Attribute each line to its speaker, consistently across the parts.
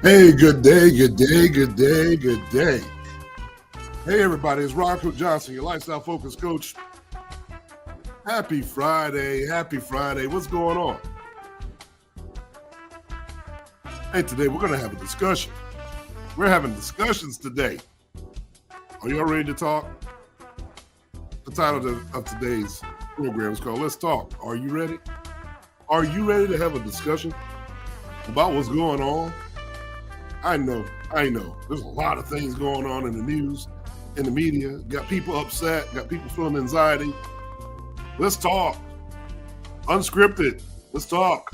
Speaker 1: Hey, good day, good day, good day, good day. Hey, everybody, it's Ronco Johnson, your lifestyle focus coach. Happy Friday, happy Friday. What's going on? Hey, today we're going to have a discussion. We're having discussions today. Are y'all ready to talk? The title of today's program is called Let's Talk. Are you ready? Are you ready to have a discussion about what's going on? I know. There's a lot of things going on in the news, in the media. Got people upset, got people feeling anxiety. Let's talk. Unscripted. Let's talk.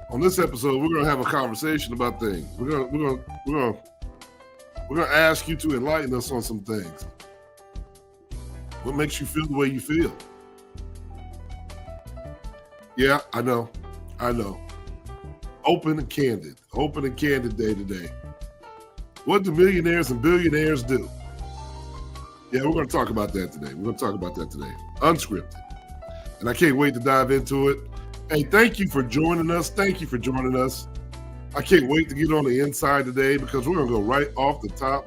Speaker 1: On this episode, we're going to have a conversation about things. We're going to ask you to enlighten us on some things. What makes you feel the way you feel? Yeah, I know. Open and candid day today. What do millionaires and billionaires do? Yeah, we're going to talk about that today. Unscripted. And I can't wait to dive into it. Hey, thank you for joining us. I can't wait to get on the inside today because we're going to go right off the top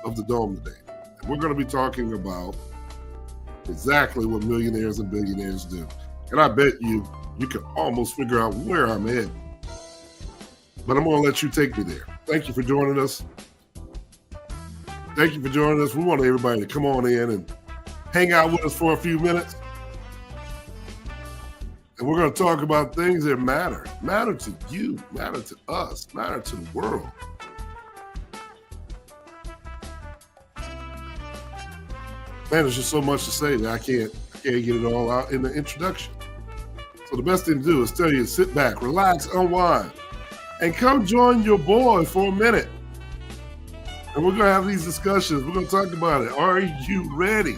Speaker 1: of the dome today. And we're going to be talking about exactly what millionaires and billionaires do. And I bet you can almost figure out where I'm at. But I'm going to let you take me there. Thank you for joining us. We want everybody to come on in and hang out with us for a few minutes. And we're going to talk about things that matter to you, matter to us, matter to the world. Man, there's just so much to say that I can't get it all out in the introduction. So the best thing to do is tell you to sit back, relax, unwind, and come join your boy for a minute. And we're going to have these discussions. We're going to talk about it. Are you ready?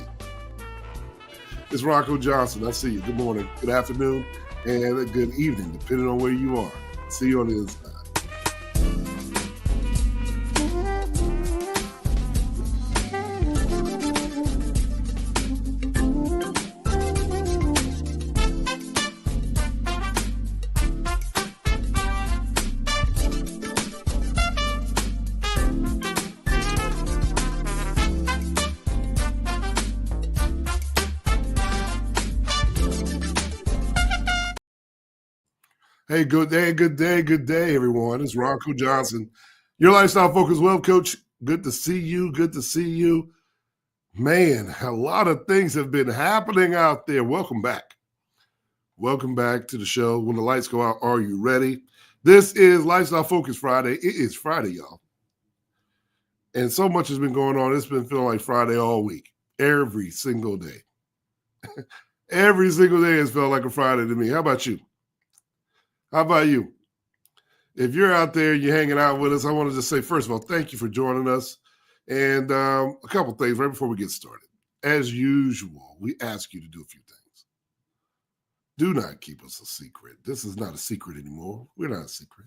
Speaker 1: It's Ronco Johnson. I see you. Good morning, good afternoon, and good evening, depending on where you are. See you on the inside. Hey, good day, everyone. It's Ronco Johnson, your lifestyle focused wealth coach. Good to see you. Man, a lot of things have been happening out there. Welcome back to the show. When the lights go out, are you ready? This is Lifestyle Focus Friday. It is Friday, y'all. And so much has been going on. It's been feeling like Friday all week, every single day. Every single day has felt like a Friday to me. How about you? If you're out there, you're hanging out with us, I want to just say, first of all, thank you for joining us. And a couple things right before we get started. As usual, we ask you to do a few things. Do not keep us a secret. This is not a secret anymore. We're not a secret.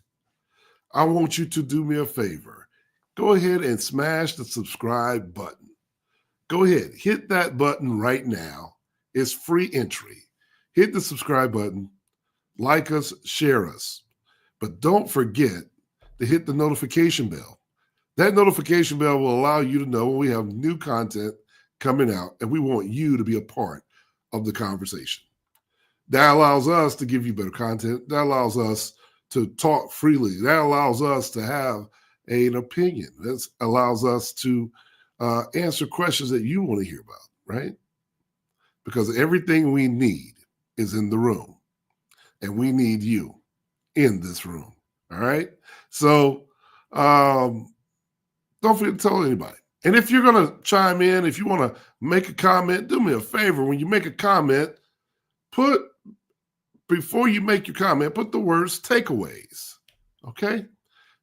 Speaker 1: I want you to do me a favor. Go ahead and smash the subscribe button. Go ahead, hit that button right now. It's free entry. Hit the subscribe button. Like us, share us. But don't forget to hit the notification bell. That notification bell will allow you to know when we have new content coming out, and we want you to be a part of the conversation. That allows us to give you better content. That allows us to talk freely. That allows us to have an opinion. That allows us to answer questions that you want to hear about, right? Because everything we need is in the room. And we need you in this room. All right. So don't forget to tell anybody. And if you're going to chime in, if you want to make a comment, do me a favor. When you make a comment, before you make your comment, put the words takeaways. Okay.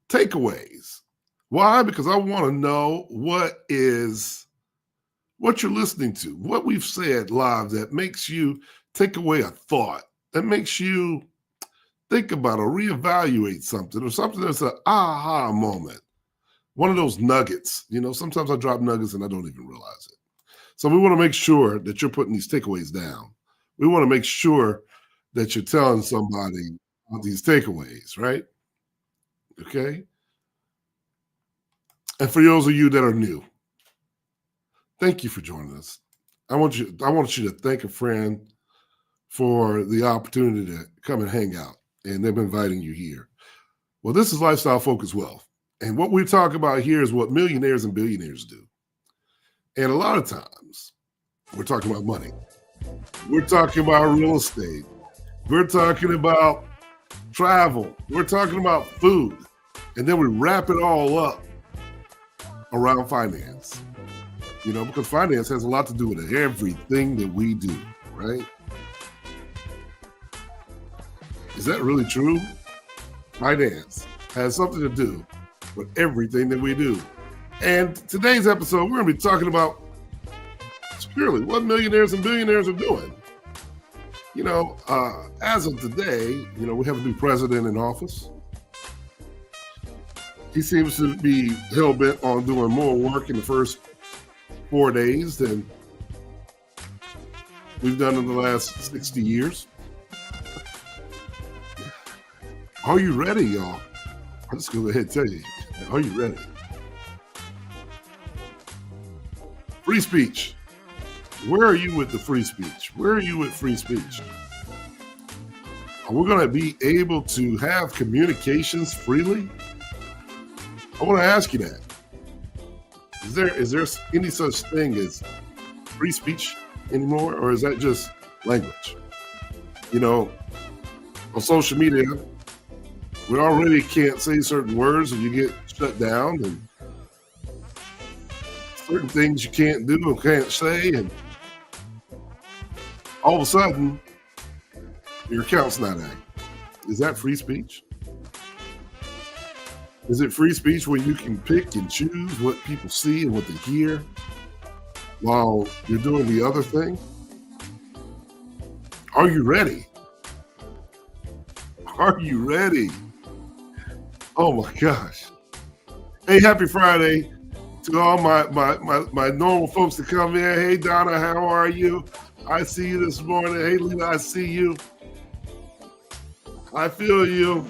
Speaker 1: Takeaways. Why? Because I want to know what you're listening to, what we've said live that makes you take away a thought, that makes you think about or reevaluate something, or something that's an aha moment. One of those nuggets. Sometimes I drop nuggets and I don't even realize it. So we want to make sure that you're putting these takeaways down. We want to make sure that you're telling somebody about these takeaways, right? Okay. And for those of you that are new, thank you for joining us. I want you to thank a friend for the opportunity to come and hang out. And they've been inviting you here. Well, this is Lifestyle Focused Wealth. And what we talk about here is what millionaires and billionaires do. And a lot of times, we're talking about money. We're talking about real estate. We're talking about travel. We're talking about food. And then we wrap it all up around finance. Because finance has a lot to do with everything that we do, right? Is that really true? Finance has something to do with everything that we do. And today's episode, we're going to be talking about purely what millionaires and billionaires are doing. As of today, we have a new president in office. He seems to be hell-bent on doing more work in the first 4 days than we've done in the last 60 years. Are you ready, y'all? I'm just going to go ahead and tell you. Are you ready? Free speech. Where are you with the free speech? Where are you with free speech? Are we going to be able to have communications freely? I want to ask you that. Is there any such thing as free speech anymore, or is that just language? On social media, we already can't say certain words and you get shut down, and certain things you can't do or can't say, and all of a sudden, your account's not active. Is that free speech? Is it free speech where you can pick and choose what people see and what they hear while you're doing the other thing? Are you ready? Are you ready? Oh my gosh. Hey, happy Friday to all my normal folks that come in. Hey, Donna, how are you? I see you this morning. Hey, Lena, I see you. I feel you.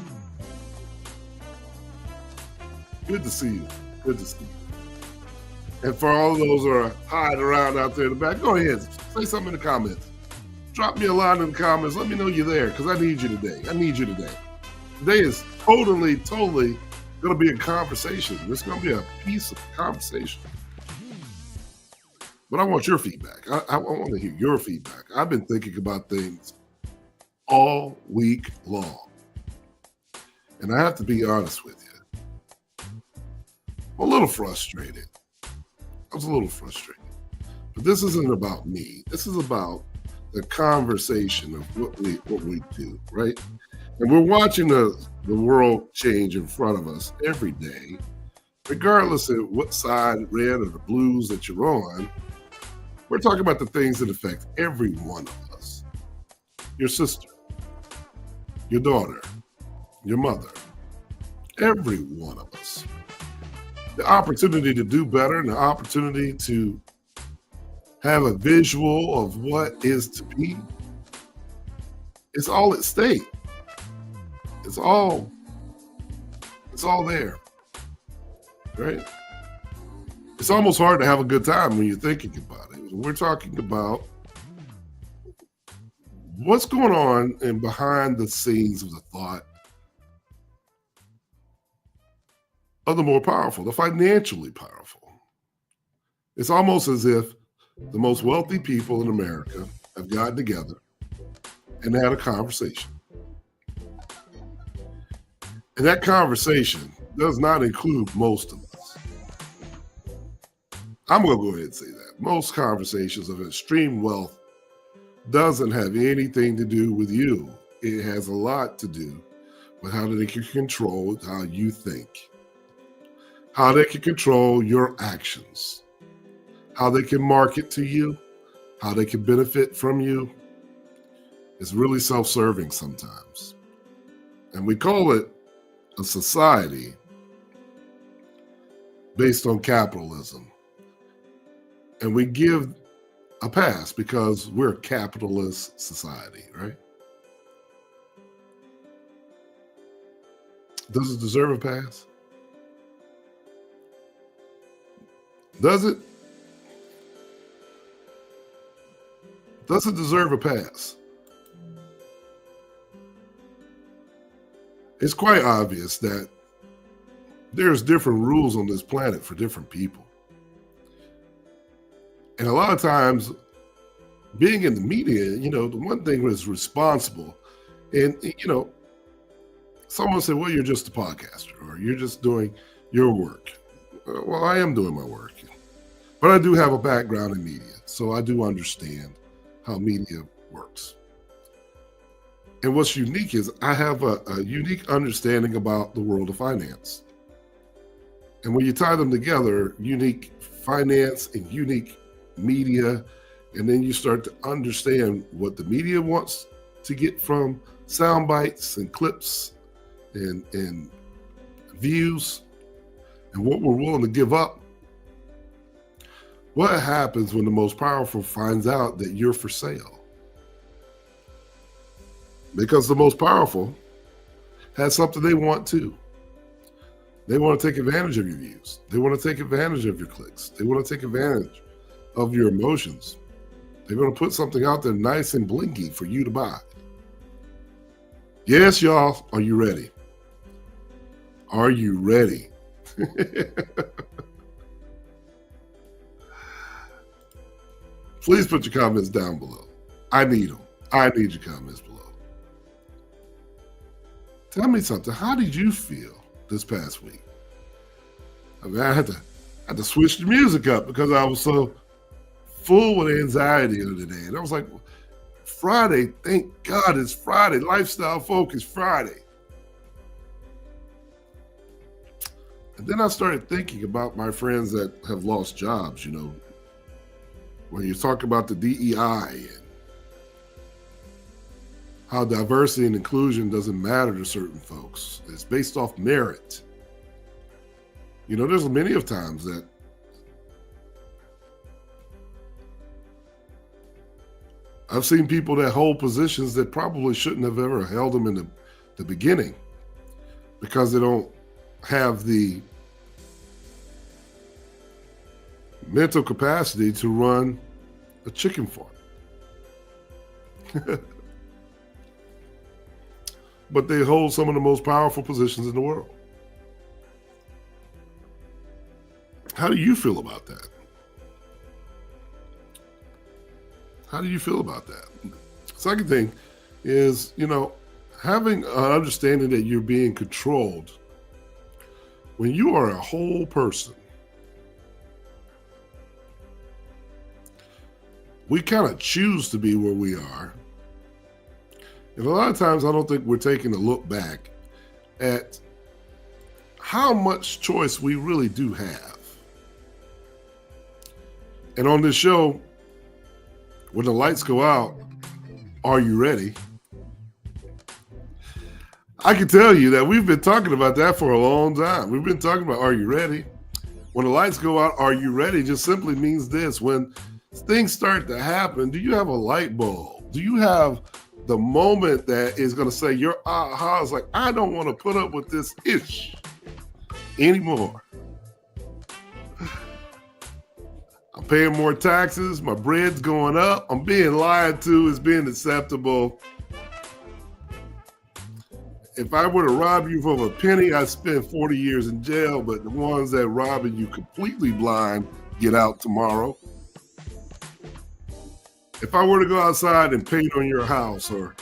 Speaker 1: Good to see you. Good to see you. And for all of those who are hiding around out there in the back, go ahead. Say something in the comments. Drop me a line in the comments. Let me know you're there because I need you today. I need you today. Today is totally going to be a conversation. It's going to be a piece of conversation. But I want your feedback. I want to hear your feedback. I've been thinking about things all week long. And I have to be honest with you. I'm a little frustrated. I was a little frustrated. But this isn't about me. This is about the conversation of what we do, right? And we're watching the world change in front of us every day, regardless of what side, red or the blues that you're on. We're talking about the things that affect every one of us. Your sister, your daughter, your mother, every one of us. The opportunity to do better and the opportunity to have a visual of what is to be. It's all at stake. It's all there, right? It's almost hard to have a good time when you're thinking about it. We're talking about what's going on and behind the scenes of the thought of the more powerful, the financially powerful. It's almost as if the most wealthy people in America have gotten together and had a conversation. And that conversation does not include most of us. I'm going to go ahead and say that. Most conversations of extreme wealth doesn't have anything to do with you. It has a lot to do with how they can control how you think, how they can control your actions, how they can market to you, how they can benefit from you. It's really self-serving sometimes. And we call it a society based on capitalism. And we give a pass because we're a capitalist society, right? Does it deserve a pass? Does it? Does it deserve a pass? It's quite obvious that there's different rules on this planet for different people. And a lot of times, being in the media, the one thing that's responsible, and, someone said, well, you're just a podcaster or you're just doing your work. Well, I am doing my work, but I do have a background in media. So I do understand how media works. And what's unique is I have a unique understanding about the world of finance. And when you tie them together, unique finance and unique media, and then you start to understand what the media wants to get from sound bites and clips and views and what we're willing to give up. What happens when the most powerful finds out that you're for sale? Because the most powerful has something they want too. They want to take advantage of your views. They want to take advantage of your clicks. They want to take advantage of your emotions. They're going to put something out there nice and blinky for you to buy. Yes, y'all. Are you ready? Are you ready? Please put your comments down below. I need them. I need your comments below. Tell me something. How did you feel this past week? I mean, I had to switch the music up because I was so full with anxiety the other day. And I was like, Friday, thank God it's Friday. Lifestyle Focus Friday. And then I started thinking about my friends that have lost jobs, when you talk about the DEI and how diversity and inclusion doesn't matter to certain folks. It's based off merit. There's many of times that I've seen people that hold positions that probably shouldn't have ever held them in the beginning because they don't have the mental capacity to run a chicken farm. But they hold some of the most powerful positions in the world. How do you feel about that? How do you feel about that? Second thing is, having an understanding that you're being controlled. When you are a whole person, we kind of choose to be where we are. And a lot of times I don't think we're taking a look back at how much choice we really do have. And on this show, when the lights go out, are you ready? I can tell you that we've been talking about that for a long time. We've been talking about, are you ready? When the lights go out, are you ready? Just simply means this. When things start to happen, do you have a light bulb? Do you have the moment that is going to say your aha is like, I don't want to put up with this ish anymore. I'm paying more taxes. My bread's going up. I'm being lied to. It's being acceptable. If I were to rob you for a penny, I'd spend 40 years in jail, but the ones that robbing you completely blind get out tomorrow. If I were to go outside and paint on your house or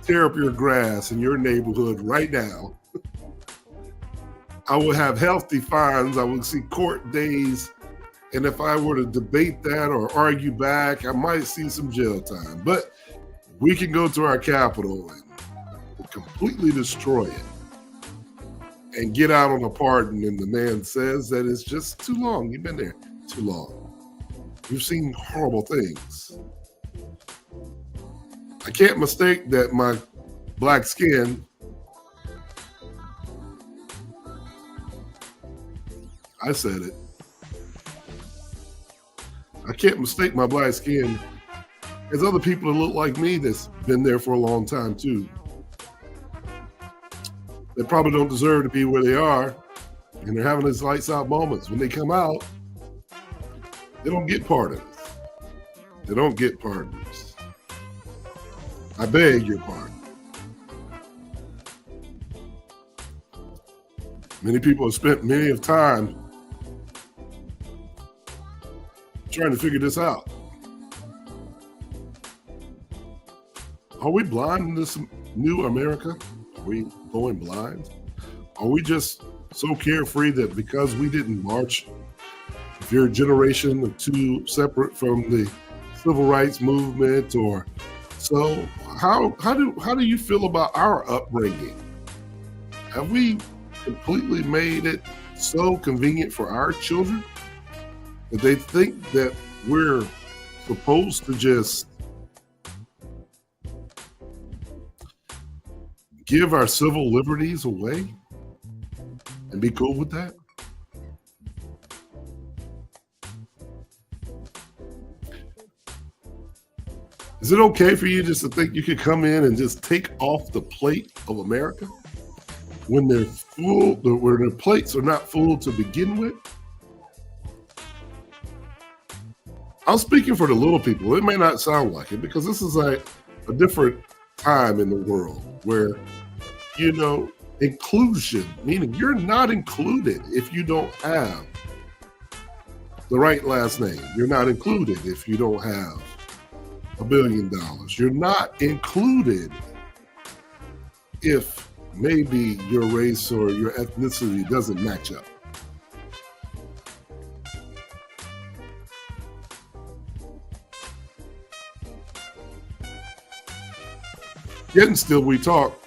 Speaker 1: tear up your grass in your neighborhood right now, I would have healthy fines. I would see court days. And if I were to debate that or argue back, I might see some jail time. But we can go to our Capitol and completely destroy it and get out on a pardon. And the man says that it's just too long. You've been there too long. You've seen horrible things. I can't mistake that my black skin, I said it. I can't mistake my black skin as other people that look like me that's been there for a long time too. They probably don't deserve to be where they are, and they're having these lights out moments. When they come out, they don't get pardons. They don't get pardons. I beg your pardon. Many people have spent many of time trying to figure this out. Are we blind in this new America? Are we going blind? Are we just so carefree that because we didn't march, if you're a generation or two separate from the civil rights movement, or so, how do you feel about our upbringing? Have we completely made it so convenient for our children that they think that we're supposed to just give our civil liberties away and be cool with that? Is it okay for you just to think you could come in and just take off the plate of America when they're full, where their plates are not full to begin with? I'm speaking for the little people. It may not sound like it because this is like a different time in the world where, inclusion, meaning you're not included if you don't have the right last name. You're not included if you don't have $1 billion. You're not included if maybe your race or your ethnicity doesn't match up. Yet and still we talk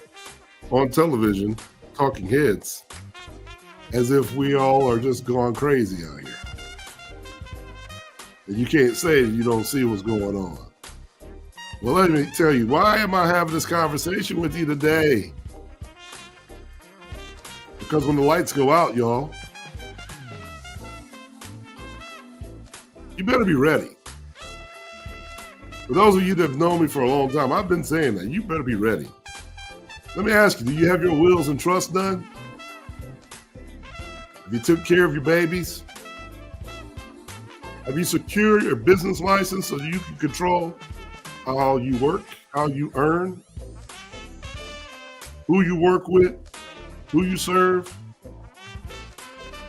Speaker 1: on television, talking heads, as if we all are just going crazy out here. And you can't say you don't see what's going on. Well, let me tell you, why am I having this conversation with you today? Because when the lights go out, y'all, you better be ready. For those of you that have known me for a long time, I've been saying that. You better be ready. Let me ask you, do you have your wills and trusts done? Have you took care of your babies? Have you secured your business license so you can control how you work, how you earn, who you work with, who you serve,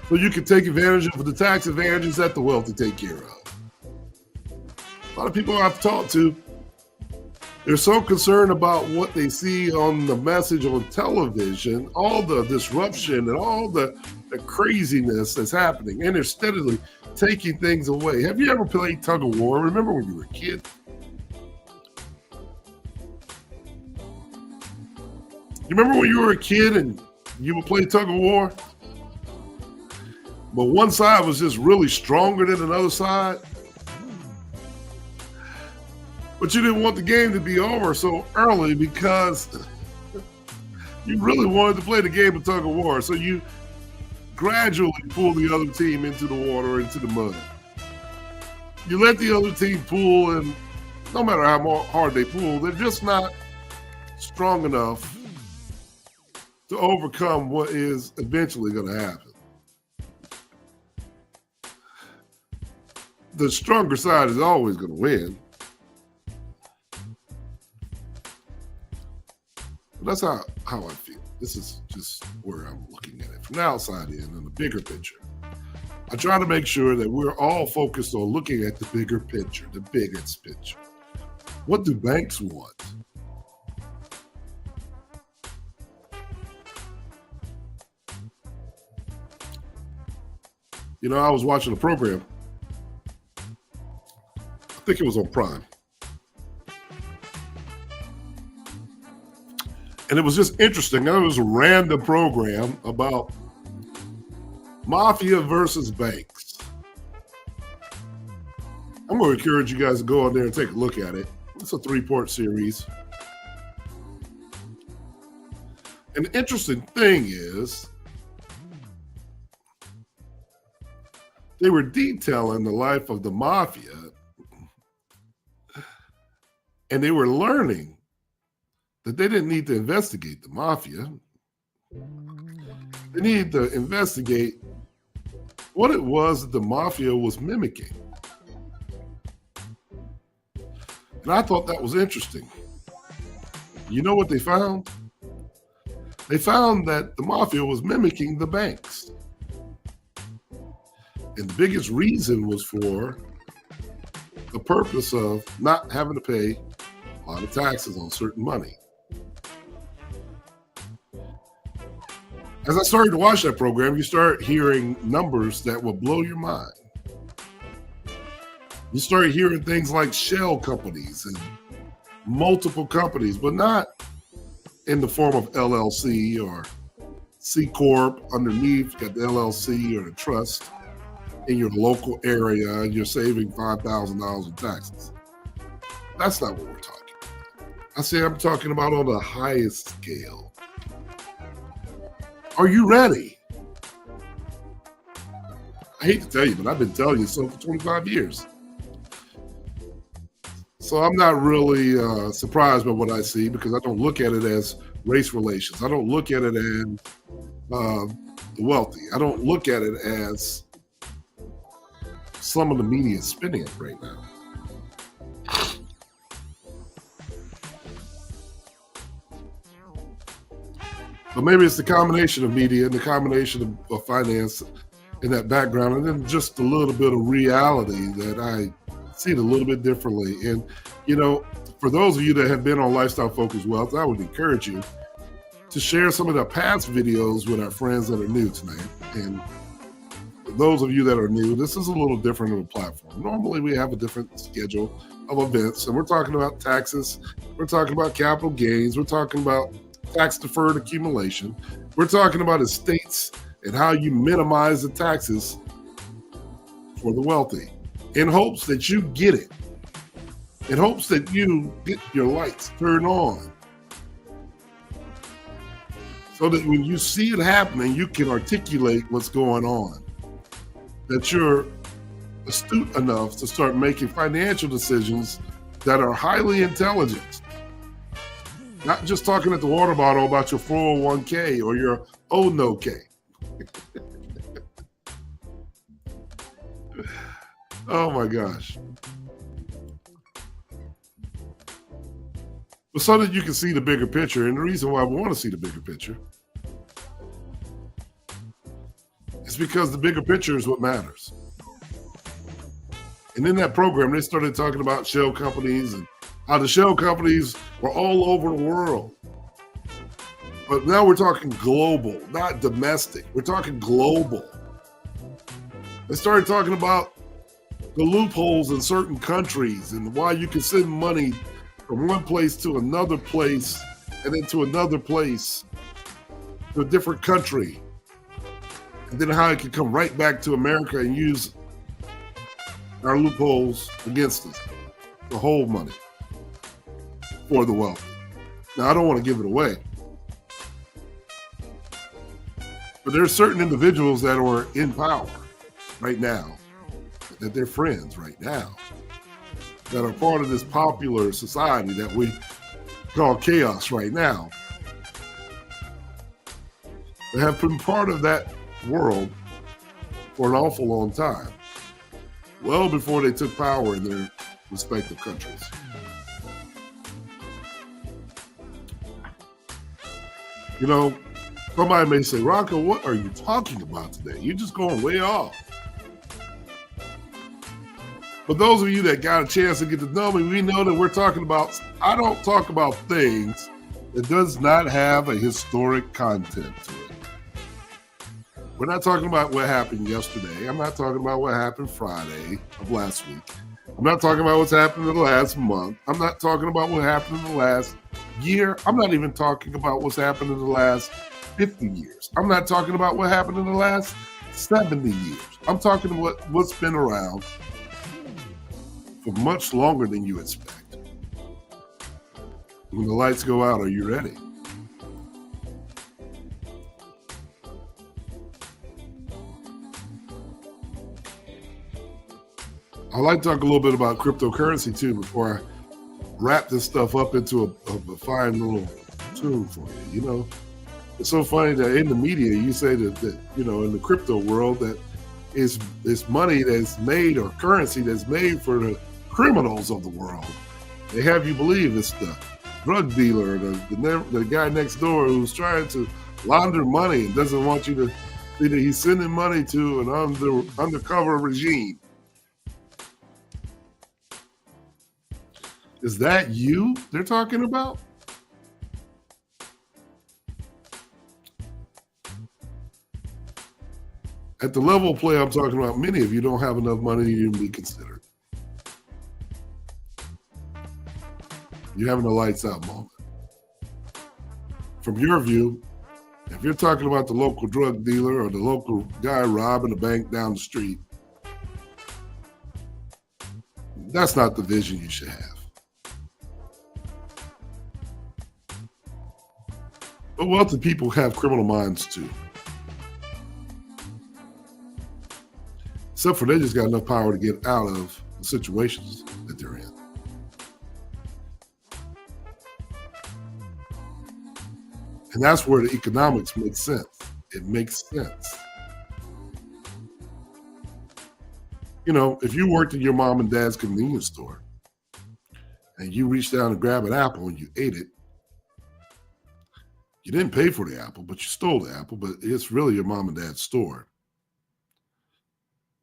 Speaker 1: so you can take advantage of the tax advantages that the wealthy take care of? A lot of people I've talked to, they're so concerned about what they see on the message on television, all the disruption and all the craziness that's happening, and they're steadily taking things away. Have you ever played tug of war? Remember when you were a kid? You remember when you were a kid and you would play tug of war? But one side was just really stronger than another side. But you didn't want the game to be over so early because you really wanted to play the game of tug of war. So you gradually pull the other team into the water, into the mud. You let the other team pull, and no matter how hard they pull, they're just not strong enough to overcome what is eventually going to happen. The stronger side is always going to win. But that's how I feel. This is just where I'm looking at it from the outside in the bigger picture. I try to make sure that we're all focused on looking at the bigger picture, the biggest picture. What do banks want? I was watching a program. I think it was on Prime. And it was just interesting. It was a random program about mafia versus banks. I'm going to encourage you guys to go on there and take a look at it. It's a 3-part series. And the interesting thing is, they were detailing the life of the mafia, and they were learning that they didn't need to investigate the mafia. They needed to investigate what it was that the mafia was mimicking. And I thought that was interesting. You know what they found? They found that the mafia was mimicking the banks. And the biggest reason was for the purpose of not having to pay a lot of taxes on certain money. As I started to watch that program, you start hearing numbers that will blow your mind. You start hearing things like shell companies and multiple companies, but not in the form of LLC or C Corp underneath. You got the LLC or the trust in your local area, and you're saving $5,000 in taxes. That's not what we're talking about. I'm talking about on the highest scale. Are you ready? I hate to tell you, but I've been telling you so for 25 years. So I'm not really surprised by what I see, because I don't look at it as race relations. I don't look at it as the wealthy. I don't look at it as some of the media is spinning it right now. But maybe it's the combination of media and the combination of finance in that background, and then just a little bit of reality that I see it a little bit differently. And, you know, for those of you that have been on Lifestyle Focused Wealth, I would encourage you to share some of the past videos with our friends that are new tonight. And for those of you that are new, this is a little different of a platform. Normally we have a different schedule of events, and we're talking about taxes, we're talking about capital gains, we're talking about tax deferred accumulation, we're talking about estates and how you minimize the taxes for the wealthy, in hopes that you get it, in hopes that you get your lights turned on, so that when you see it happening, you can articulate what's going on, that you're astute enough to start making financial decisions that are highly intelligent. Not just talking at the water bottle about your 401k or your oh no K. Oh my gosh. But so that you can see the bigger picture, and the reason why we want to see the bigger picture is because the bigger picture is what matters. And in that program, they started talking about shell companies and how the shell companies were all over the world. But now we're talking global, not domestic. We're talking global. They started talking about the loopholes in certain countries and why you can send money from one place to another place and then to another place to a different country. And then how it can come right back to America and use our loopholes against us to hold money for the wealthy. Now, I don't want to give it away, but there are certain individuals that are in power right now, that they're friends right now, that are part of this popular society that we call chaos right now. They have been part of that world for an awful long time, well before they took power in their respective countries. You know, somebody may say, Ronco, what are you talking about today? You're just going way off. But those of you that got a chance to get to know me, we know that we're talking about, I don't talk about things that does not have a historic content to it. We're not talking about what happened yesterday. I'm not talking about what happened Friday of last week. I'm not talking about what's happened in the last month. I'm not talking about what happened in the last year. I'm not even talking about what's happened in the last 50 years. I'm not talking about what happened in the last 70 years. I'm talking about what's been around for much longer than you expect. When the lights go out, are you ready? I'd like to talk a little bit about cryptocurrency too before I wrap this stuff up into a fine little tune for you. You know, It's so funny that in the media you say that in the crypto world that is money that's made or currency that's made for the criminals of the world. They have you believe it's the drug dealer, the guy next door who's trying to launder money and doesn't want you to see that he's sending money to an undercover regime. Is that you they're talking about? At the level of play I'm talking about, many of you don't have enough money to even be considered. You're having a lights out moment. From your view, if you're talking about the local drug dealer or the local guy robbing a bank down the street, that's not the vision you should have. But wealthy people have criminal minds too. Except for they just got enough power to get out of the situations that they're in. And that's where the economics makes sense. It makes sense. If you worked in your mom and dad's convenience store and you reached down and grabbed an apple and you ate it, you didn't pay for the apple, but you stole the apple, but it's really your mom and dad's store.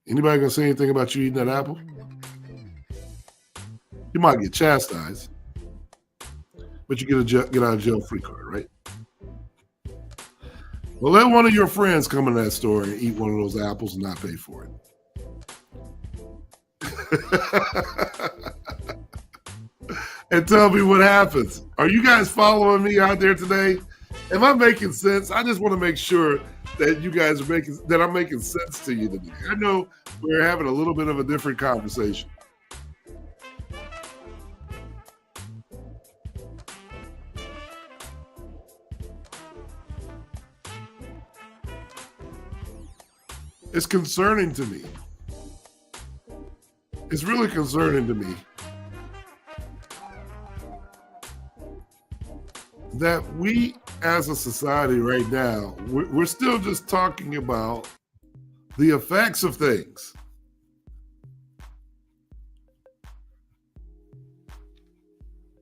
Speaker 1: Anybody gonna say anything about you eating that apple? You might get chastised, but you get out of jail free card, right? Well, let one of your friends come in that store and eat one of those apples and not pay for it. And tell me what happens. Are you guys following me out there today? Am I making sense? I just want to make sure that you guys that I'm making sense to you today. I know we're having a little bit of a different conversation. It's concerning to me. It's really concerning to me that we as a society right now, we're still just talking about the effects of things.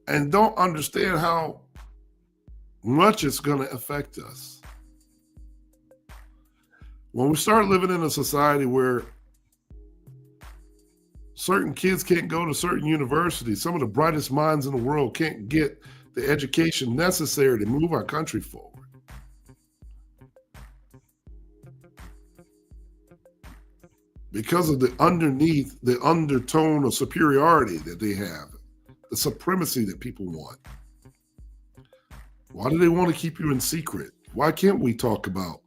Speaker 1: And don't understand how much it's going to affect us. When we start living in a society where certain kids can't go to certain universities, some of the brightest minds in the world can't get the education necessary to move our country forward. Because of the undertone of superiority that they have, the supremacy that people want. Why do they want to keep you in secret? Why can't we talk about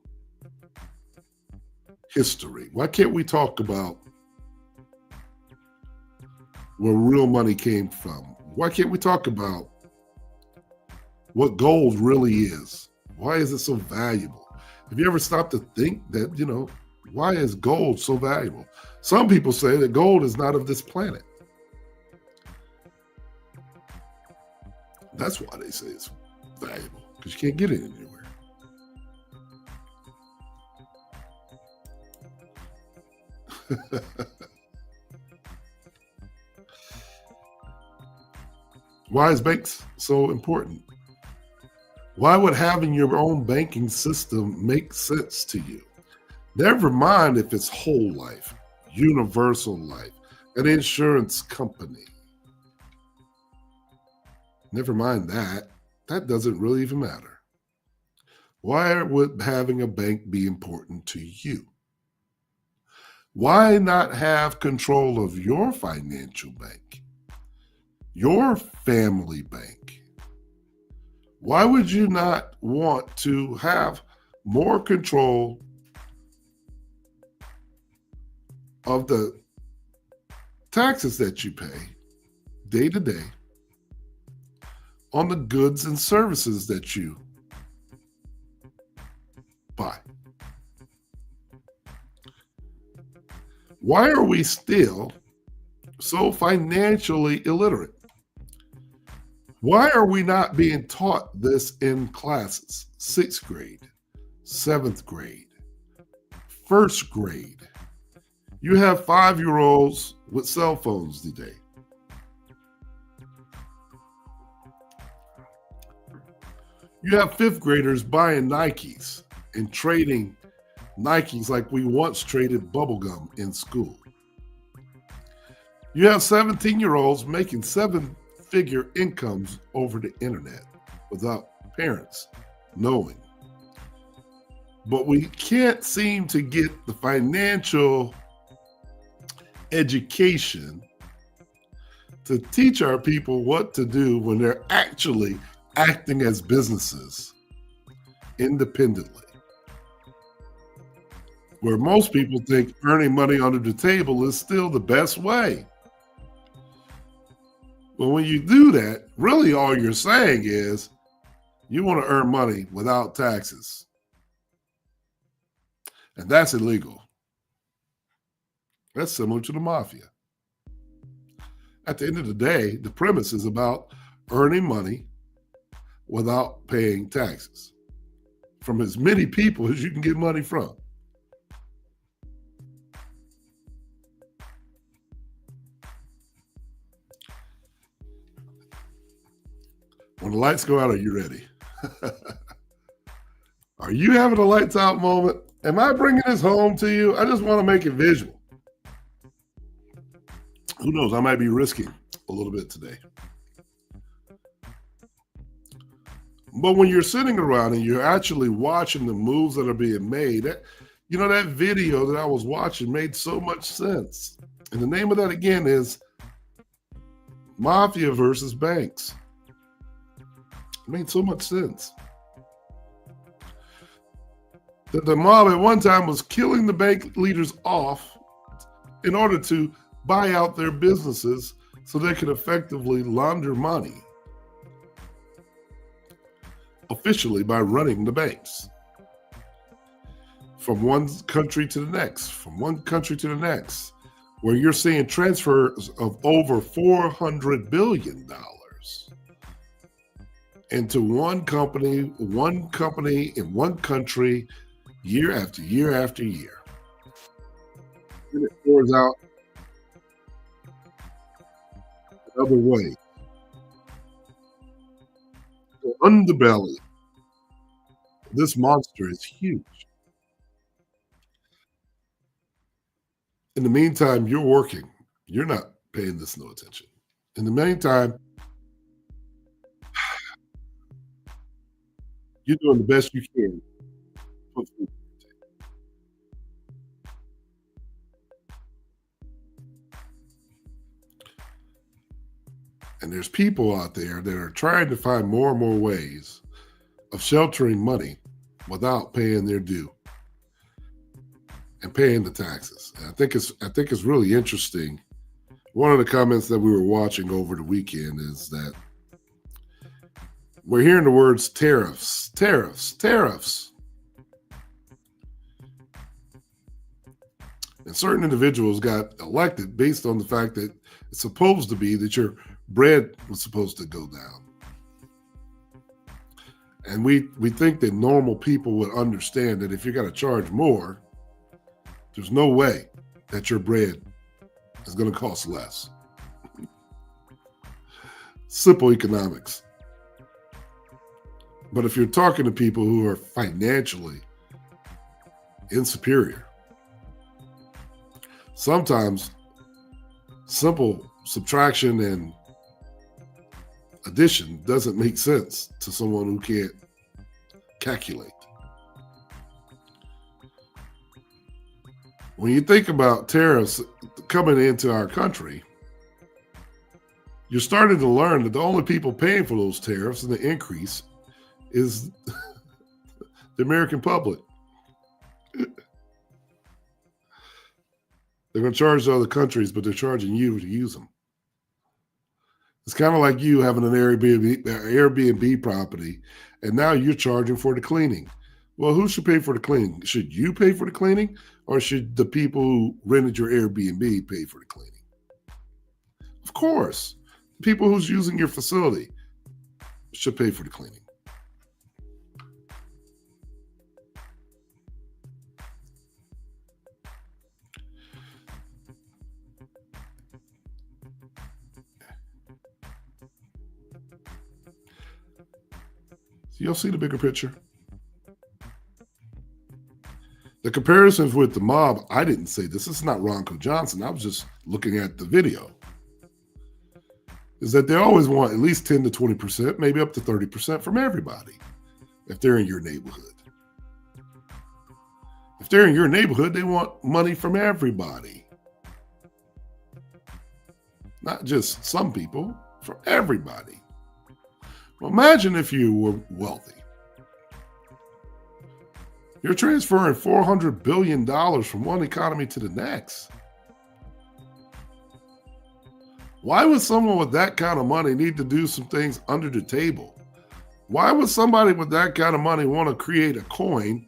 Speaker 1: history? Why can't we talk about where real money came from? Why can't we talk about what gold really is? Why is it so valuable? Have you ever stopped to think that, why is gold so valuable? Some people say that gold is not of this planet. That's why they say it's valuable, because you can't get it anywhere. Why is banks so important? Why would having your own banking system make sense to you? Never mind if it's whole life, universal life, an insurance company. Never mind that. That doesn't really even matter. Why would having a bank be important to you? Why not have control of your financial bank, your family bank? Why would you not want to have more control of the taxes that you pay day to day on the goods and services that you buy? Why are we still so financially illiterate? Why are we not being taught this in classes? Sixth grade, seventh grade, first grade. You have 5-year olds with cell phones today. You have fifth graders buying Nikes and trading Nikes like we once traded bubblegum in school. You have 17-year-olds making 7-figure incomes over the internet without parents knowing. But we can't seem to get the financial education to teach our people what to do when they're actually acting as businesses independently. Where most people think earning money under the table is still the best way. But when you do that, really all you're saying is you want to earn money without taxes. And that's illegal. That's similar to the mafia. At the end of the day, the premise is about earning money without paying taxes from as many people as you can get money from. When the lights go out, are you ready? Are you having a lights out moment? Am I bringing this home to you? I just want to make it visual. Who knows? I might be risking a little bit today. But when you're sitting around and you're actually watching the moves that are being made, that video that I was watching made so much sense. And the name of that again is Mafia versus Banks. It made so much sense. That the mob at one time was killing the bank leaders off in order to buy out their businesses so they could effectively launder money officially by running the banks from one country to the next, where you're seeing transfers of over $400 billion into one company in one country, year after year after year. Then it pours out another way. The underbelly of this monster is huge. In the meantime, you're working. You're not paying this no attention. In the meantime, you're doing the best you can. And there's people out there that are trying to find more and more ways of sheltering money without paying their due and paying the taxes. And I think it's really interesting. One of the comments that we were watching over the weekend is that we're hearing the words tariffs, tariffs, tariffs. And certain individuals got elected based on the fact that it's supposed to be that your bread was supposed to go down. And we think that normal people would understand that if you're going to charge more, there's no way that your bread is going to cost less. Simple economics. But if you're talking to people who are financially insuperior, sometimes simple subtraction and addition doesn't make sense to someone who can't calculate. When you think about tariffs coming into our country, you're starting to learn that the only people paying for those tariffs and the increase is the American public. They're going to charge the other countries, but they're charging you to use them. It's kind of like you having an Airbnb property, and now you're charging for the cleaning. Well, who should pay for the cleaning? Should you pay for the cleaning, or should the people who rented your Airbnb pay for the cleaning? Of course, the people who's using your facility. should pay for the cleaning. So you'll see the bigger picture. The comparisons with the mob, I didn't say this. This is not Ronco Johnson. I was just looking at the video. Is that they always want at least 10 to 20%, maybe up to 30% from everybody if they're in your neighborhood. If they're in your neighborhood, they want money from everybody. Not just some people, from everybody. Well, imagine if you were wealthy. You're transferring $400 billion from one economy to the next. Why would someone with that kind of money need to do some things under the table? Why would somebody with that kind of money want to create a coin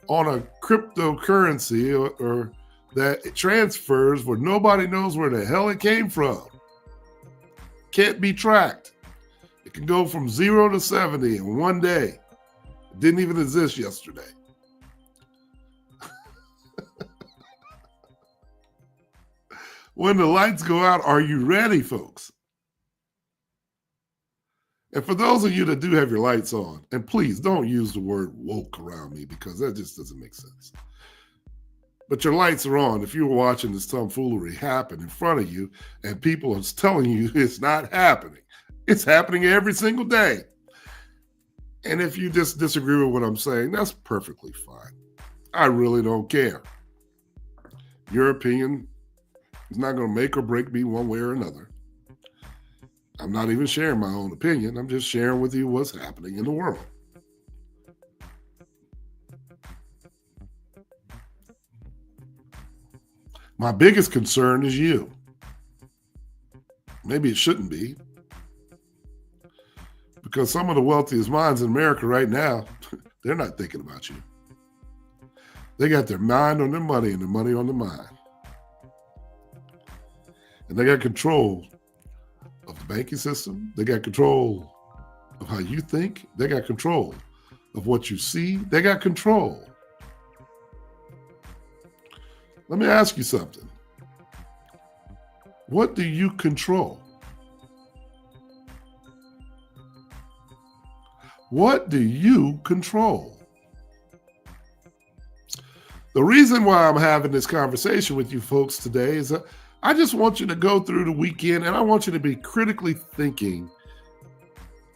Speaker 1: on a cryptocurrency or that it transfers where nobody knows where the hell it came from? Can't be tracked. It can go from 0 to 70 in one day. It didn't even exist yesterday. When the lights go out, are you ready, folks? And for those of you that do have your lights on, and please don't use the word woke around me because that just doesn't make sense. But your lights are on. If you're watching this tomfoolery happen in front of you and people are telling you it's not happening, it's happening every single day. And if you just disagree with what I'm saying, that's perfectly fine. I really don't care. Your opinion is not going to make or break me one way or another. I'm not even sharing my own opinion. I'm just sharing with you what's happening in the world. My biggest concern is you. Maybe it shouldn't be. Because some of the wealthiest minds in America right now, they're not thinking about you. They got their mind on their money and their money on their mind. And they got control of the banking system. They got control of how you think. They got control of what you see. They got control. Let me ask you something. What do you control? What do you control? The reason why I'm having this conversation with you folks today is that I just want you to go through the weekend and I want you to be critically thinking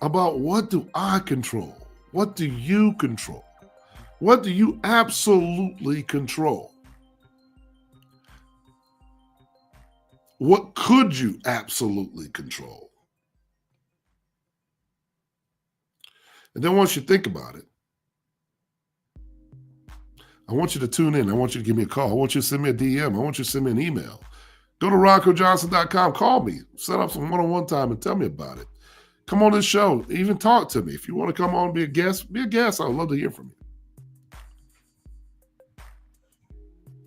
Speaker 1: about what do I control? What do you control? What do you absolutely control? What could you absolutely control? And then once you think about it, I want you to tune in. I want you to give me a call. I want you to send me a DM. I want you to send me an email. Go to RoncoJohnson.com. Call me. Set up some one-on-one time and tell me about it. Come on this show. Even talk to me. If you want to come on and be a guest, be a guest. I would love to hear from you.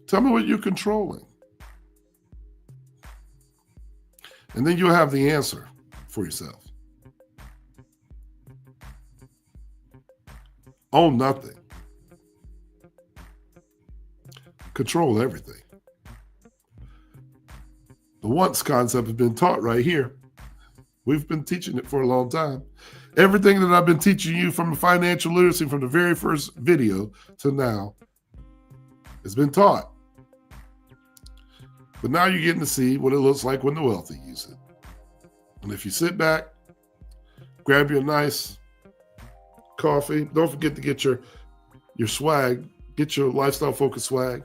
Speaker 1: Tell me what you're controlling. And then you'll have the answer for yourself. Own nothing. Control everything. The once concept has been taught right here. We've been teaching it for a long time. Everything that I've been teaching you from financial literacy from the very first video to now has been taught. But now you're getting to see what it looks like when the wealthy use it. And if you sit back, grab your nice coffee. Don't forget to get your swag. Get your lifestyle focused swag.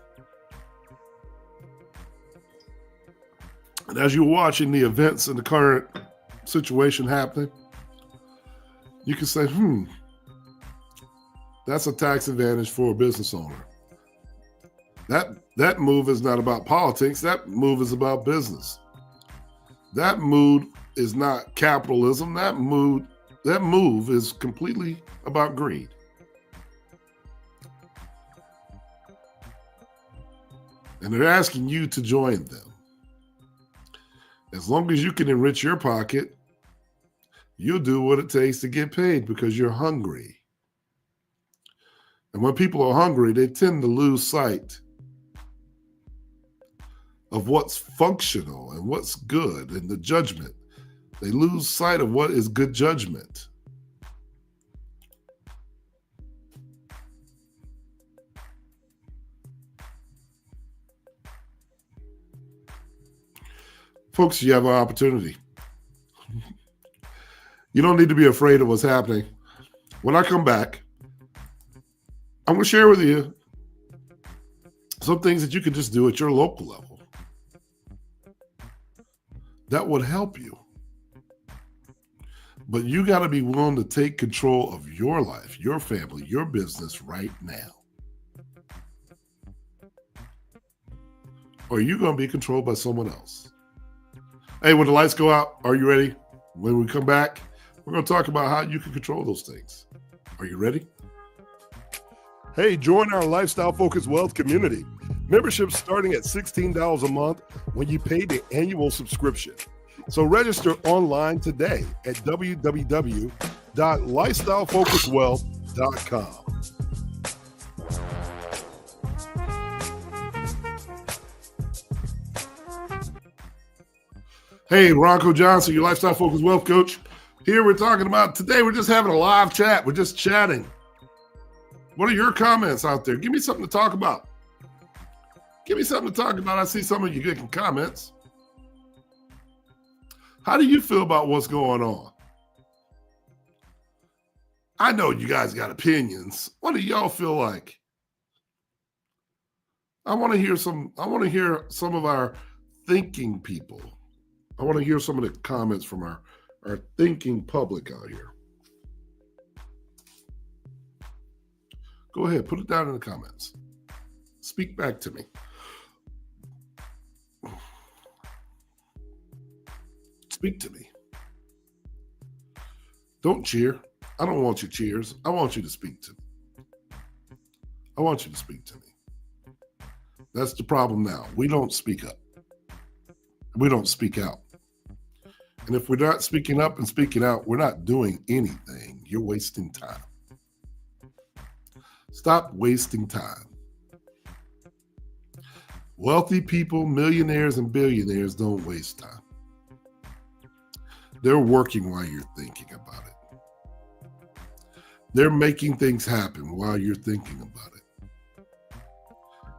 Speaker 1: And as you're watching the events and the current situation happening, you can say, that's a tax advantage for a business owner. That move is not about politics. That move is about business. That move is not capitalism. That move is completely about greed. And they're asking you to join them. As long as you can enrich your pocket, You'll do what it takes to get paid because you're hungry. And when people are hungry, they tend to lose sight of what's functional and what's good and the judgment. They lose sight of what is good judgment. Folks, you have an opportunity. You don't need to be afraid of what's happening. When I come back, I'm going to share with you some things that you can just do at your local level that would help you. But you got to be willing to take control of your life, your family, your business right now. Or you're going to be controlled by someone else. Hey, when the lights go out, are you ready? When we come back, we're going to talk about how you can control those things. Are you ready? Hey, join our Lifestyle Focused Wealth community. Membership starting at $16 a month when you pay the annual subscription. So register online today at www.lifestylefocusedwealth.com. Hey, Ronco Johnson, your Lifestyle Focused Wealth Coach. Here we're talking about, today we're just having a live chat. We're just chatting. What are your comments out there? Give me something to talk about. Give me something to talk about. I see some of you getting comments. How do you feel about what's going on? I know you guys got opinions. What do y'all feel like? I want to hear some of our thinking people. I want to hear some of the comments from our thinking public out here. Go ahead, put it down in the comments. Speak back to me. Speak to me. Don't cheer. I don't want your cheers. I want you to speak to me. I want you to speak to me. That's the problem now. We don't speak up. We don't speak out. And if we're not speaking up and speaking out, we're not doing anything. You're wasting time. Stop wasting time. Wealthy people, millionaires and billionaires don't waste time. They're working while you're thinking about it. They're making things happen while you're thinking about it.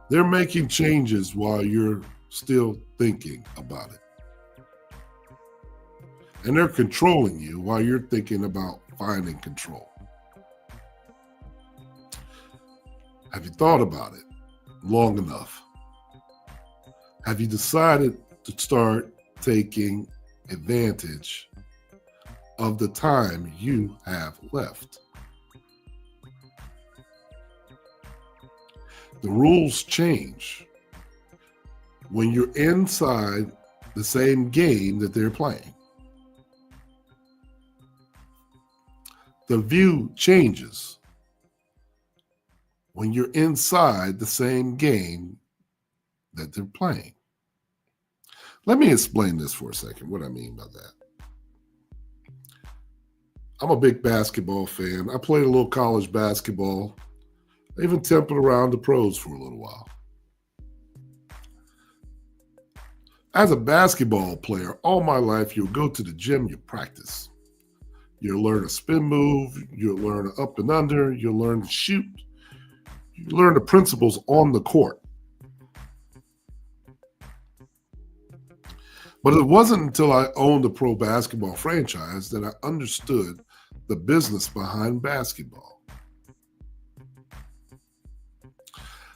Speaker 1: They're making changes while you're still thinking about it. And they're controlling you while you're thinking about finding control. Have you thought about it long enough? Have you decided to start taking advantage of the time you have left? The rules change when you're inside the same game that they're playing. The view changes when you're inside the same game that they're playing. Let me explain this for a second, what I mean by that. I'm a big basketball fan. I played a little college basketball. I even tempered around the pros for a little while. As a basketball player, all my life, you'll go to the gym, you practice. You'll learn a spin move, you'll learn an up and under, you'll learn to shoot. You learn the principles on the court. But it wasn't until I owned a pro basketball franchise that I understood the business behind basketball.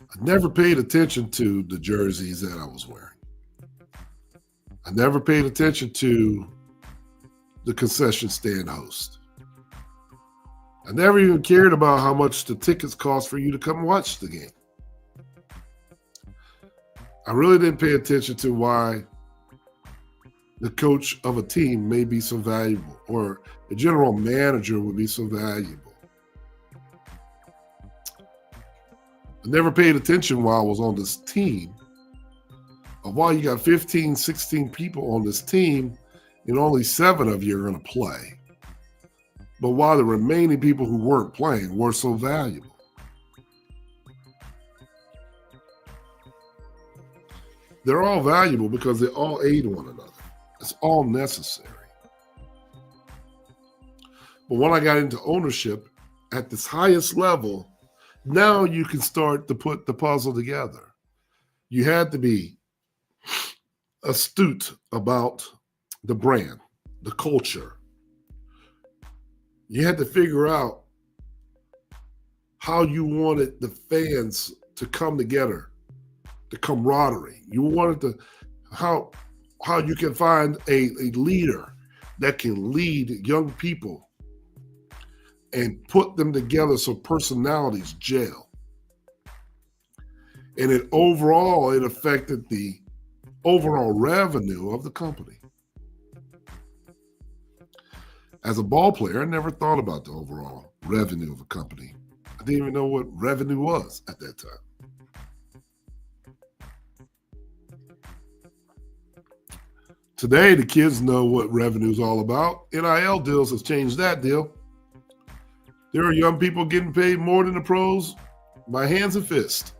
Speaker 1: I never paid attention to the jerseys that I was wearing. I never paid attention to the concession stand host. I never even cared about how much the tickets cost for you to come watch the game. I really didn't pay attention to why the coach of a team may be so valuable, or the general manager would be so valuable. I never paid attention while I was on this team of why you got 15, 16 people on this team and only 7 of you are going to play. but why the remaining people who weren't playing were so valuable. They're all valuable because they all aid one another. It's all necessary. But when I got into ownership at this highest level, now you can start to put the puzzle together. You had to be astute about the brand, the culture. You had to figure out how you wanted the fans to come together, the camaraderie. You wanted to how you can find a leader that can lead young people and put them together so personalities gel. And it affected the overall revenue of the company. As a ball player, I never thought about the overall revenue of a company. I didn't even know what revenue was at that time. Today, the kids know what revenue is all about. NIL deals has changed that deal. There are young people getting paid more than the pros by hands and fists.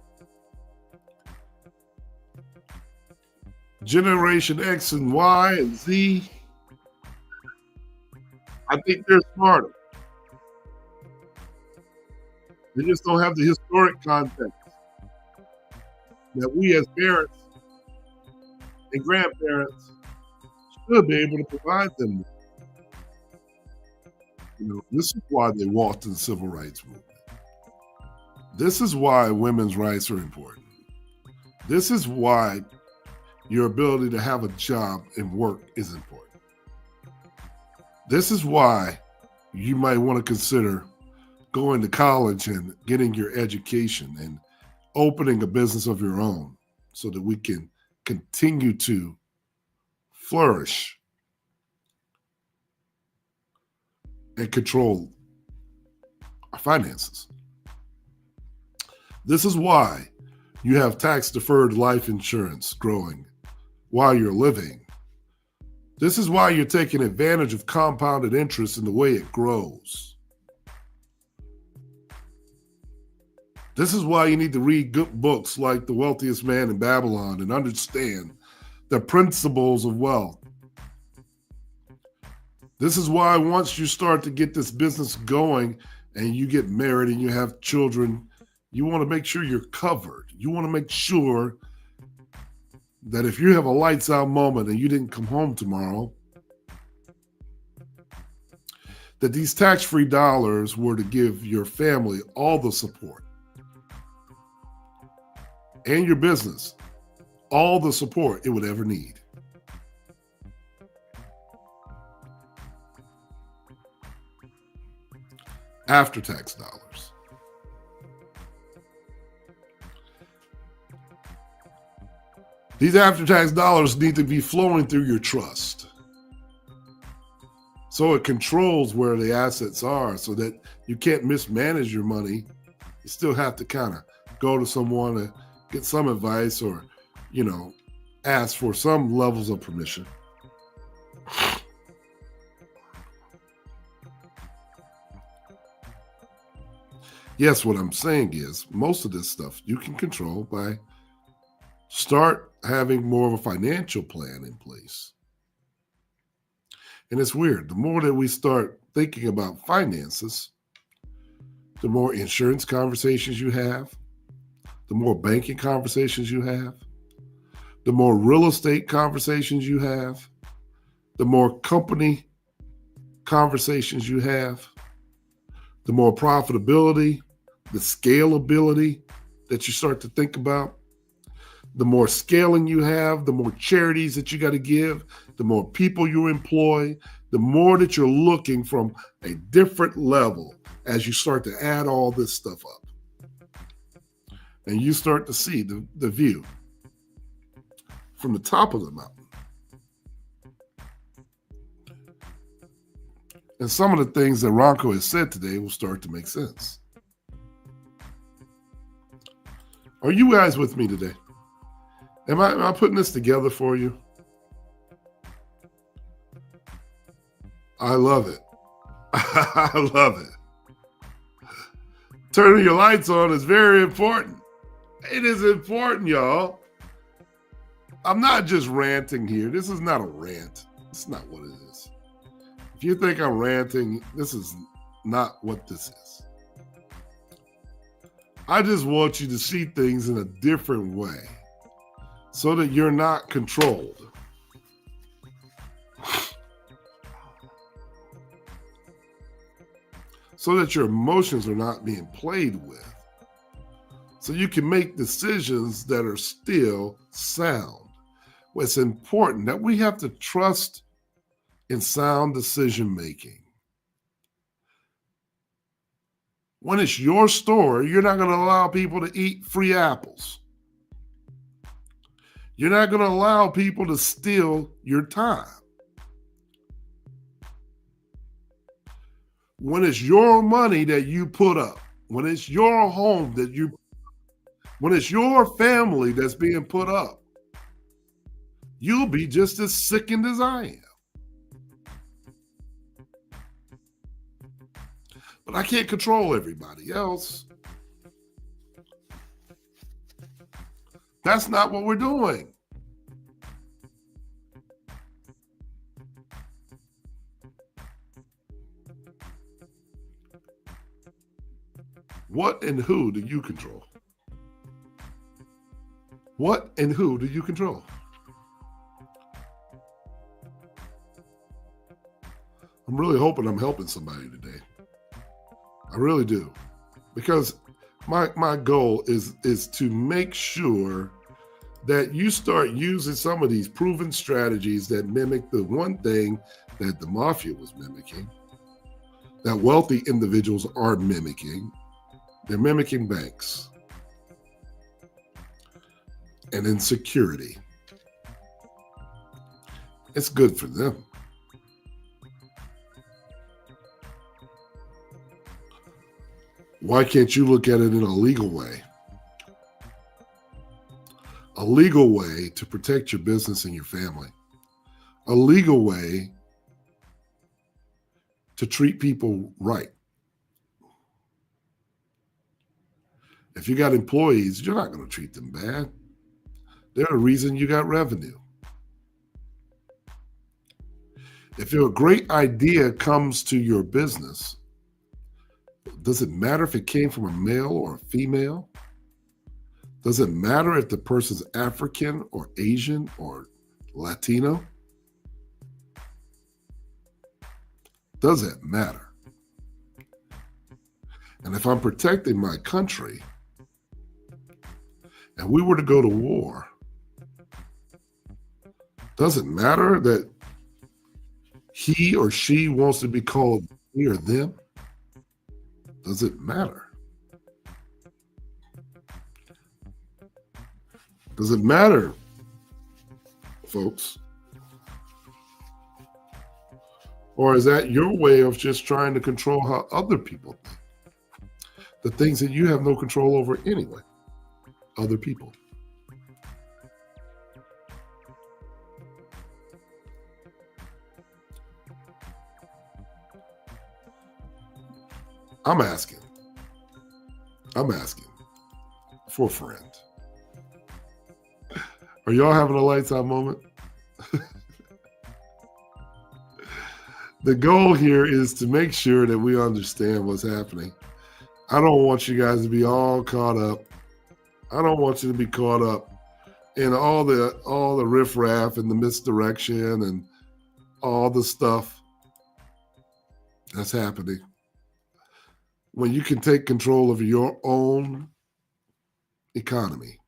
Speaker 1: Generation X and Y and Z, I think they're smarter. They just don't have the historic context that we as parents and grandparents should be able to provide them. This is why they walked in the civil rights movement. This is why women's rights are important. This is why your ability to have a job and work is important. This is why you might want to consider going to college and getting your education and opening a business of your own so that we can continue to flourish and control our finances. This is why you have tax-deferred life insurance growing while you're living. This is why you're taking advantage of compounded interest in the way it grows. This is why you need to read good books like The Wealthiest Man in Babylon and understand the principles of wealth. This is why once you start to get this business going and you get married and you have children, you want to make sure you're covered. You want to make sure that if you have a lights out moment and you didn't come home tomorrow, that these tax-free dollars were to give your family all the support and your business all the support it would ever need. After-tax dollars. These after-tax dollars need to be flowing through your trust. So it controls where the assets are so that you can't mismanage your money. You still have to kind of go to someone to get some advice or, ask for some levels of permission. Yes, what I'm saying is most of this stuff you can control by start having more of a financial plan in place. And it's weird. The more that we start thinking about finances, the more insurance conversations you have, the more banking conversations you have, the more real estate conversations you have, the more company conversations you have, the more profitability, the scalability that you start to think about. The more scaling you have, the more charities that you got to give, the more people you employ, the more that you're looking from a different level as you start to add all this stuff up. And you start to see the view from the top of the mountain. And some of the things that Ronco has said today will start to make sense. Are you guys with me today? Am I putting this together for you? I love it. I love it. Turning your lights on is very important. It is important, y'all. I'm not just ranting here. This is not a rant. It's not what it is. If you think I'm ranting, this is not what this is. I just want you to see things in a different way so that you're not controlled. So that your emotions are not being played with. So you can make decisions that are still sound. Well, it's important that we have to trust in sound decision making. When it's your store, you're not going to allow people to eat free apples. You're not going to allow people to steal your time. When it's your money that you put up, when it's your home when it's your family that's being put up, you'll be just as sickened as I am. But I can't control everybody else. That's not what we're doing. What and who do you control? What and who do you control? I'm really hoping I'm helping somebody today. I really do. Because my goal is to make sure that you start using some of these proven strategies that mimic the one thing that the mafia was mimicking, that wealthy individuals are mimicking. They're mimicking banks and insecurity. It's good for them. Why can't you look at it in a legal way? A legal way to protect your business and your family. A legal way to treat people right. If you got employees, you're not going to treat them bad. They're the reason you got revenue. If a great idea comes to your business, does it matter if it came from a male or a female? Does it matter if the person's African or Asian or Latino? Does it matter? And if I'm protecting my country and we were to go to war, does it matter that he or she wants to be called he or them? Does it matter? Does it matter, folks? Or is that your way of just trying to control how other people think? The things that you have no control over anyway, other people. I'm asking for a friend. Are y'all having a lights out moment? The goal here is to make sure that we understand what's happening. I don't want you guys to be all caught up. I don't want you to be caught up in all the riffraff and the misdirection and all the stuff that's happening. When you can take control of your own economy,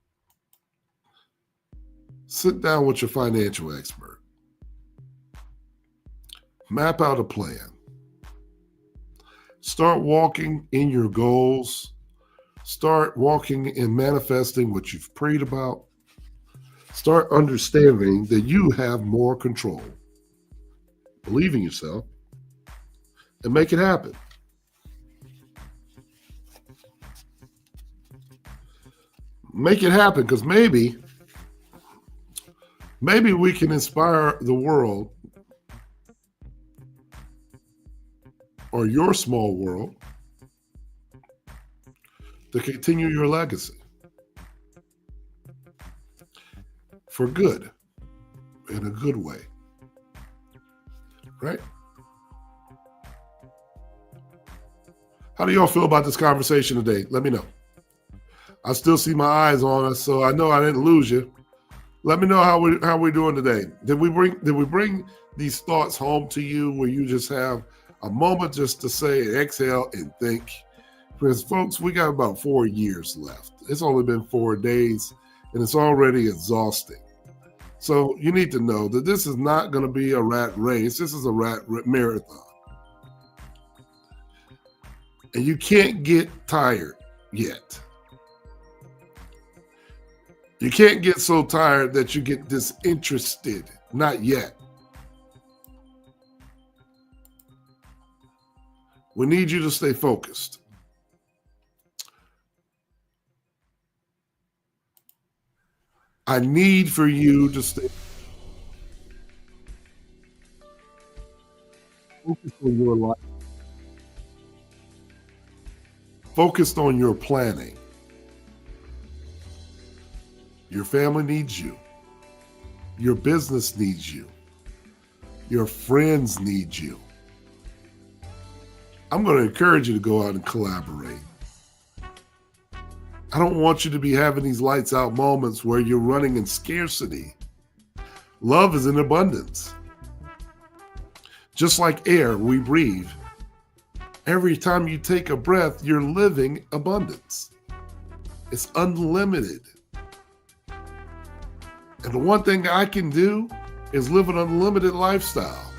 Speaker 1: sit down with your financial expert. Map out a plan. Start walking in your goals. Start walking and manifesting what you've prayed about. Start understanding that you have more control. Believe in yourself and make it happen. Make it happen, because maybe we can inspire the world or your small world to continue your legacy for good, in a good way, right? How do y'all feel about this conversation today? Let me know. I still see my eyes on us, so I know I didn't lose you. Let me know how we're doing today. Did we bring these thoughts home to you where you just have a moment just to say exhale and think? Because folks, we got about 4 years left. It's only been 4 days and it's already exhausting. So you need to know that this is not going to be a rat race. This is a marathon. And you can't get tired yet. You can't get so tired that you get disinterested. Not yet. We need you to stay focused. I need for you to stay focused on your life, focused on your planning. Your family needs you. Your business needs you. Your friends need you. I'm going to encourage you to go out and collaborate. I don't want you to be having these lights out moments where you're running in scarcity. Love is in abundance. Just like air we breathe. Every time you take a breath, you're living abundance. It's unlimited. And the one thing I can do is live an unlimited lifestyle.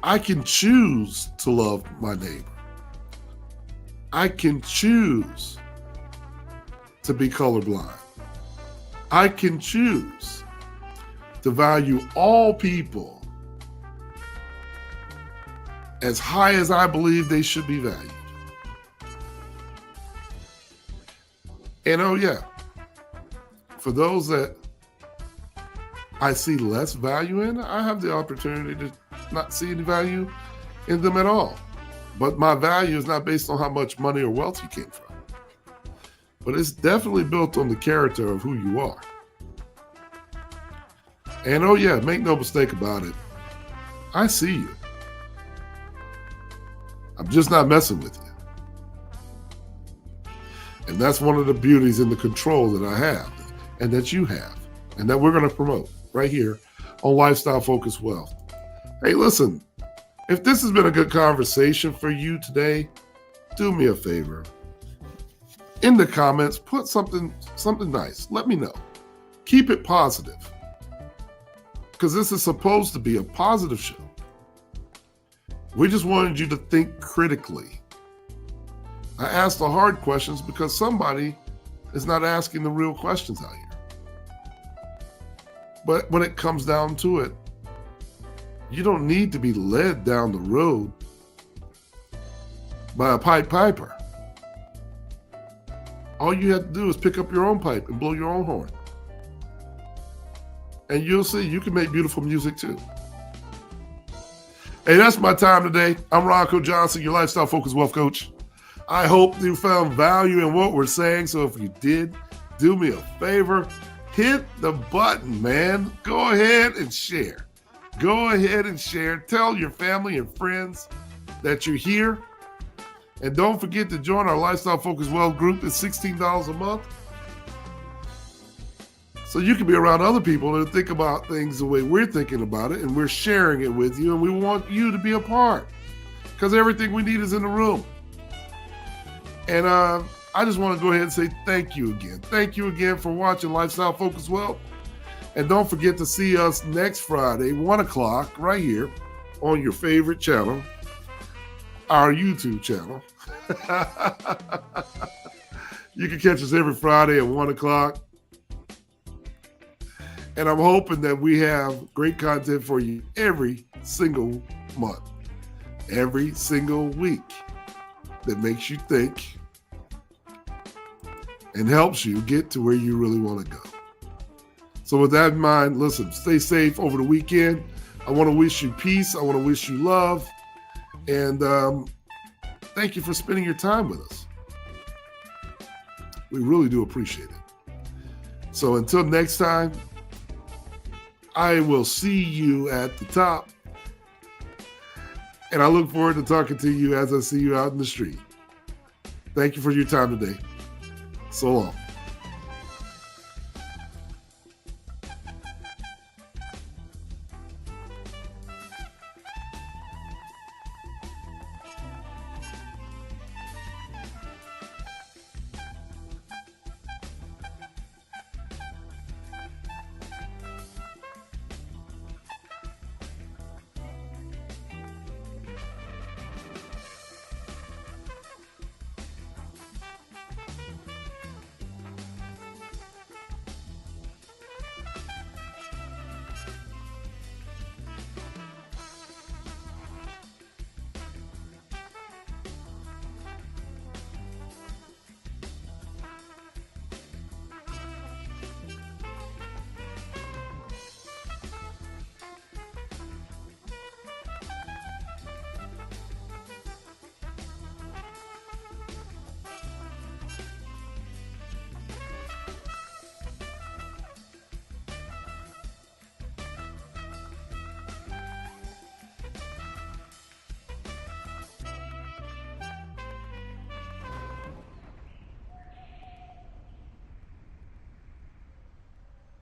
Speaker 1: I can choose to love my neighbor. I can choose to be colorblind. I can choose to value all people as high as I believe they should be valued. And oh yeah, for those that I see less value in, I have the opportunity to not see any value in them at all. But my value is not based on how much money or wealth you came from. But it's definitely built on the character of who you are. And oh yeah, make no mistake about it, I see you. I'm just not messing with you. And that's one of the beauties in the control that I have and that you have and that we're going to promote right here on Lifestyle Focused Wealth. Hey, listen, if this has been a good conversation for you today, do me a favor. In the comments, put something nice. Let me know. Keep it positive. Because this is supposed to be a positive show. We just wanted you to think critically. I asked the hard questions because somebody is not asking the real questions out here. But when it comes down to it, you don't need to be led down the road by a pipe piper. All you have to do is pick up your own pipe and blow your own horn. And you'll see you can make beautiful music too. Hey, that's my time today. I'm Ronco Johnson, your Lifestyle Focused Wealth Coach. I hope you found value in what we're saying. So if you did, do me a favor, hit the button, man. Go ahead and share. Go ahead and share. Tell your family and friends that you're here. And don't forget to join our Lifestyle Focused Wealth group. It's $16 a month. So you can be around other people and think about things the way we're thinking about it, and we're sharing it with you, and we want you to be a part because everything we need is in the room. And I just want to go ahead and say thank you again. Thank you again for watching Lifestyle Focused Wealth. And don't forget to see us next Friday, 1 o'clock, right here on your favorite channel, our YouTube channel. You can catch us every Friday at 1 o'clock. And I'm hoping that we have great content for you every single month, every single week that makes you think and helps you get to where you really want to go. So with that in mind, listen, stay safe over the weekend. I want to wish you peace. I want to wish you love. And thank you for spending your time with us. We really do appreciate it. So until next time, I will see you at the top. And I look forward to talking to you as I see you out in the street. Thank you for your time today. So long.